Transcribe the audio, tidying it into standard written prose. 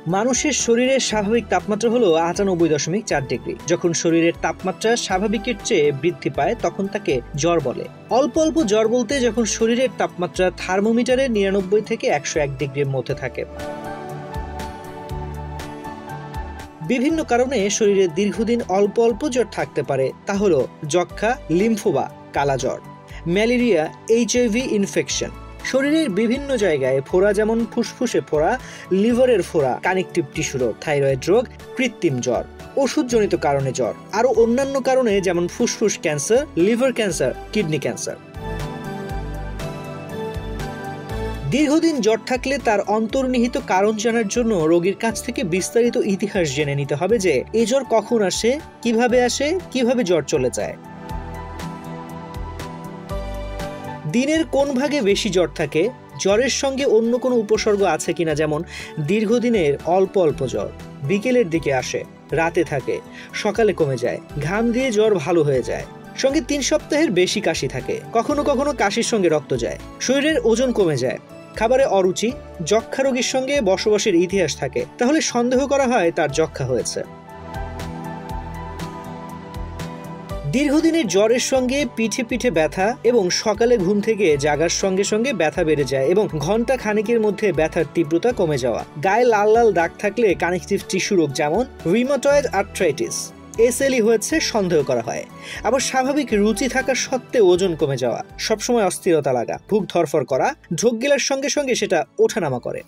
মানুষের শরীরের স্বাভাবিক তাপমাত্রা হলো ৯৮.৪ ডিগ্রি। যখন শরীরের তাপমাত্রা স্বাভাবিকের চেয়ে বৃদ্ধি পায় তখন তাকে জ্বর বলে। অল্প অল্প জ্বর বলতে যখন শরীরের তাপমাত্রা থার্মোমিটারে ৯৯ থেকে ১০১ ডিগ্রির মধ্যে থাকে। বিভিন্ন কারণে শরীরে দীর্ঘদিন অল্প অল্প জ্বর থাকতে পারে, তা হলো যক্ষ্মা, লিম্ফোমা, কালাজ্বর, ম্যালেরিয়া, এইচআইভি ইনফেকশন। শরীরের বিভিন্ন জায়গায় ফোড়া, যেমন ফুসফুসে ফোড়া, লিভারের ফোড়া, কানেকটিভ টিস্যু রোগ, থাইরয়েড রোগ, কৃত্রিম জ্বর, ওষুধজনিত কারণে জ্বর, আরও অন্যান্য কারণে যেমন ফুসফুস cancer, liver cancer, kidney cancer. দীর্ঘদিন জ্বর থাকলে তার অন্তর্নিহিত কারণ জানার জন্য রোগীর কাছ থেকে বিস্তারিত ইতিহাস জেনে নিতে হবে, যে এই জ্বর কখন আসে, কিভাবে জ্বর চলে যায়। দিনের কোন ভাগে বেশি জ্বর থাকে, জ্বরের সঙ্গে অন্য কোনো উপসর্গ আছে কিনা, যেমন দীর্ঘদিনের অল্প অল্প জ্বর, বিকেলের দিকে আসে, রাতে থাকে, সকালে কমে যায়, ঘাম দিয়ে জ্বর ভালো হয়ে যায়, সঙ্গে ৩ সপ্তাহের বেশি কাশি থাকে, কখনো কখনো কাশির সঙ্গে রক্ত যায়, শরীরের ওজন কমে যায়, খাবারে অরুচি, যক্ষ্মা রোগীর সঙ্গে বসবাসের ইতিহাস থাকে, তাহলে সন্দেহ করা হয় তার যক্ষ্মা হয়েছে। দীর্ঘদিনের জ্বরের সঙ্গে পিঠে পিঠে ব্যথা এবং সকালে ঘুম থেকে জাগার সঙ্গে সঙ্গে ব্যথা বেড়ে যায় এবং ঘন্টা খানেকের মধ্যে ব্যথার তীব্রতা কমে যাওয়া, গায়ে লাল লাল দাগ থাকলে কানেকটিভ টিস্যু রোগ যেমন রিউমাটয়েড আর্থ্রাইটিস, এসএলই হয়েছে সন্দেহ করা হয়। আবার স্বাভাবিক রুচি থাকা সত্ত্বেও ওজন কমে যাওয়া, সবসময় অস্থিরতা লাগা, বুক ধরফর করা, ঢোক গেলার সঙ্গে সঙ্গে সেটা ওঠানামা করে।